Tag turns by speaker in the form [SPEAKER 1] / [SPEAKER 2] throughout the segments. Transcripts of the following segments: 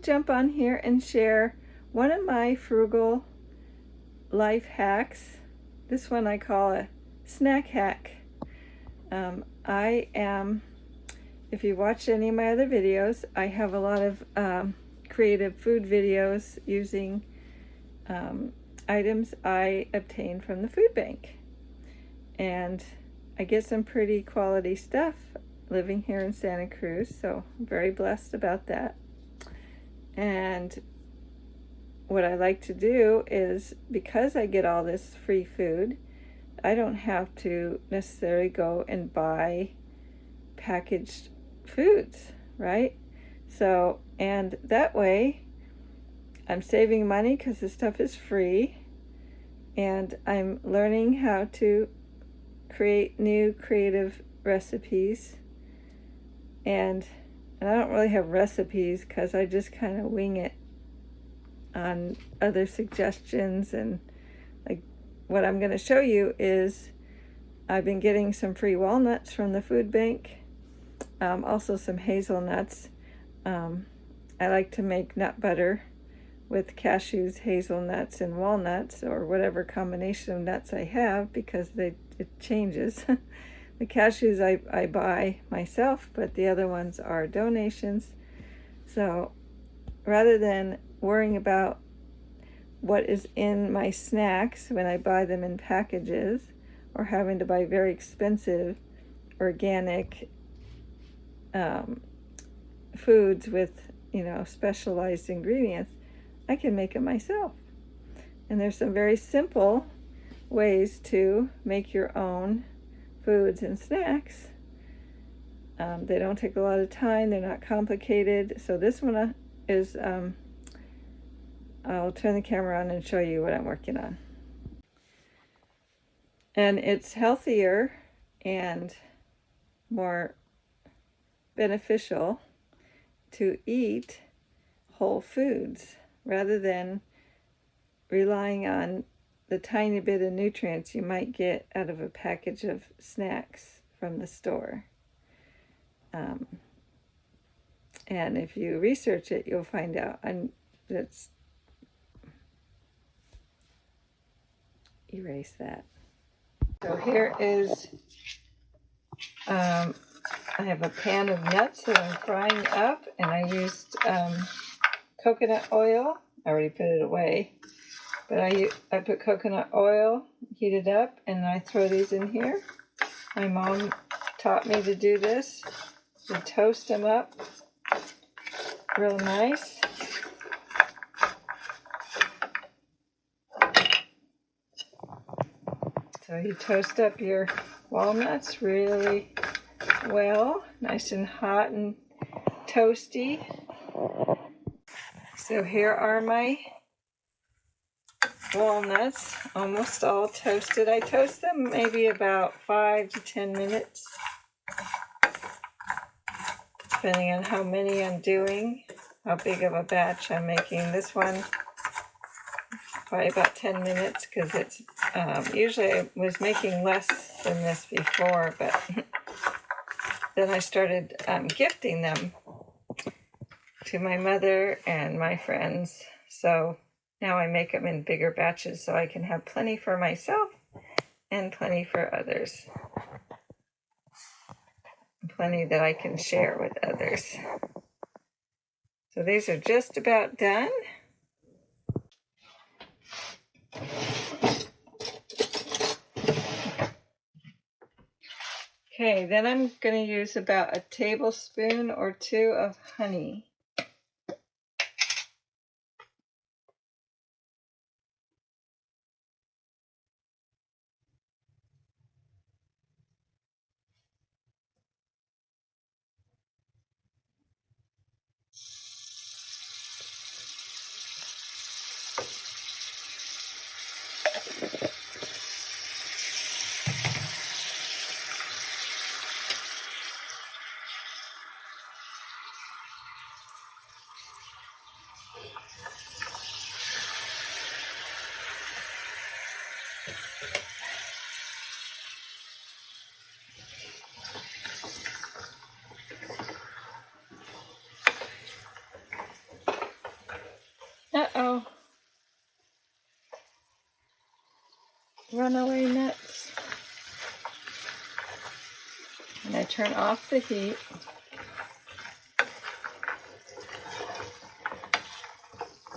[SPEAKER 1] jump on here and share one of my frugal life hacks. This one I call a snack hack. If you watched any of my other videos, I have a lot of creative food videos using items I obtained from the food bank. And I get some pretty quality stuff living here in Santa Cruz, so I'm very blessed about that. And what I like to do is, because I get all this free food, I don't have to necessarily go and buy packaged foods, right? So, and that way I'm saving money because the stuff is free, and I'm learning how to create new creative recipes. And I don't really have recipes because I just kind of wing it on other suggestions. And like what I'm going to show you is I've been getting some free walnuts from the food bank, also some hazelnuts. I like to make nut butter with cashews, hazelnuts, and walnuts, or whatever combination of nuts I have, because it changes. The cashews I buy myself, but the other ones are donations. So rather than worrying about what is in my snacks when I buy them in packages, or having to buy very expensive organic foods with, specialized ingredients, I can make it myself. And there's some very simple ways to make your own foods and snacks. They don't take a lot of time, they're not complicated. So this one is, I'll turn the camera on and show you what I'm working on. And it's healthier and more beneficial to eat whole foods rather than relying on the tiny bit of nutrients you might get out of a package of snacks from the store. And if you research it, you'll find out. Let's erase that. So here is, I have a pan of nuts that I'm frying up, and I used coconut oil. I already put it away, but I put coconut oil, heat it up, and I throw these in here. My mom taught me to do this. You toast them up real nice. So you toast up your walnuts really well, nice and hot and toasty. So here are my walnuts, almost all toasted. I toast them maybe about 5 to 10 minutes, depending on how many I'm doing, how big of a batch I'm making. This one, probably about 10 minutes, because it's usually I was making less than this before, but then I started gifting them to my mother and my friends. So now I make them in bigger batches so I can have plenty for myself and plenty for others. Plenty that I can share with others. So these are just about done. Okay, then I'm going to use about a tablespoon or 2 of honey. runaway nuts. And I turn off the heat.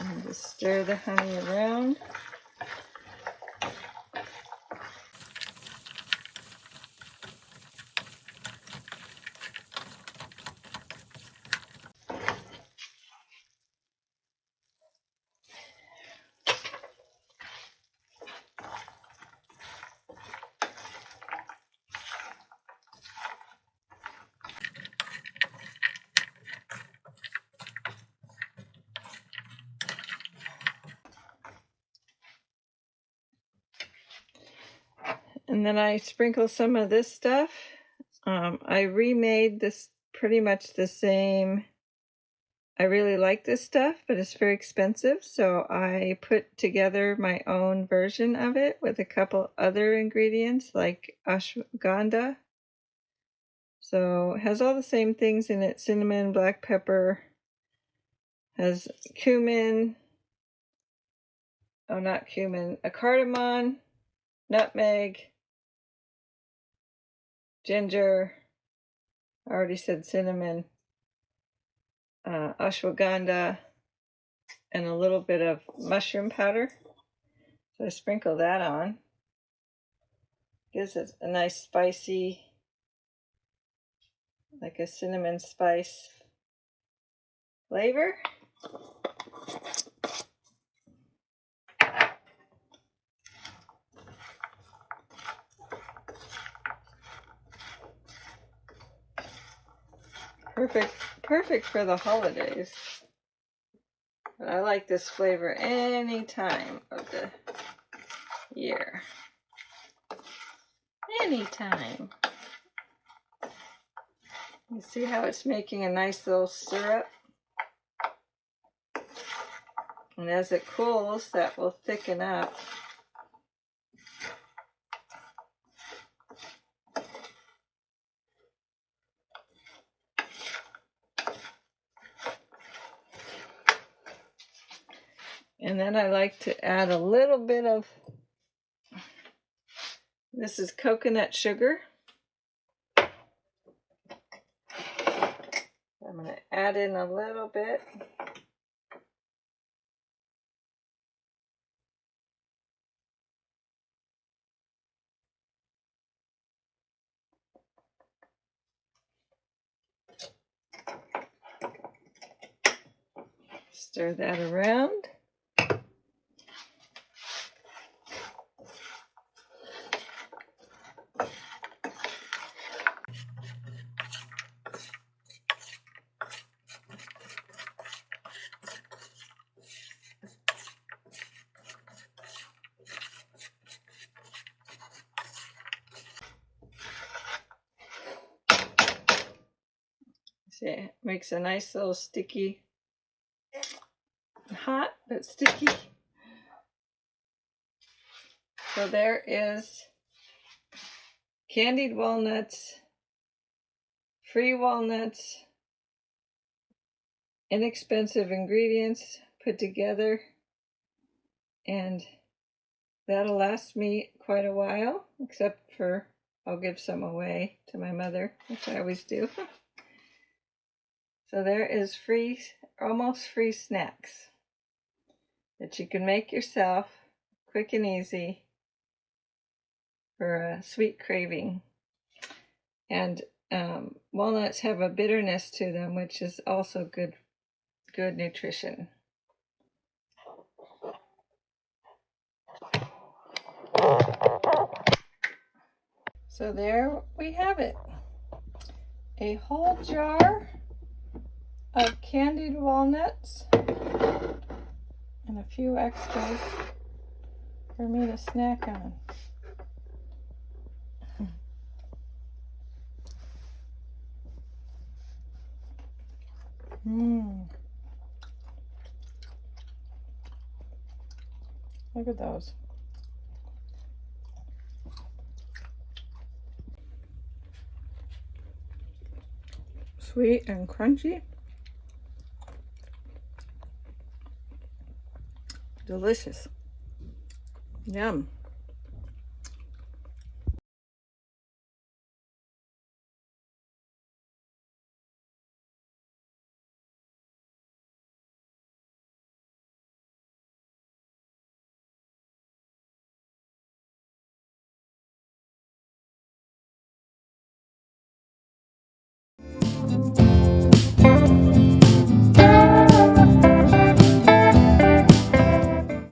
[SPEAKER 1] And just stir the honey around. And then I sprinkle some of this stuff. I remade this pretty much the same. I really like this stuff, but it's very expensive, so I put together my own version of it with a couple other ingredients like ashwagandha. So it has all the same things in it: cinnamon, black pepper, has cumin, oh not cumin, a cardamom, nutmeg, ginger, I already said cinnamon, ashwagandha, and a little bit of mushroom powder. So I sprinkle that on. Gives it a nice spicy, like a cinnamon spice flavor. Perfect for the holidays. But I like this flavor any time of the year. Anytime. You see how it's making a nice little syrup? And as it cools, that will thicken up. And then I like to add a little bit of, this is coconut sugar. I'm going to add in a little bit. Stir that around. See, it makes a nice little sticky, hot but sticky. So there is candied walnuts, free walnuts, inexpensive ingredients put together, and that'll last me quite a while, except for I'll give some away to my mother, which I always do. So there is free, almost free snacks that you can make yourself, quick and easy, for a sweet craving. And walnuts have a bitterness to them, which is also good nutrition. So there we have it. A whole jar of candied walnuts and a few extras for me to snack on. Look at those. Sweet and crunchy. Delicious. Yum.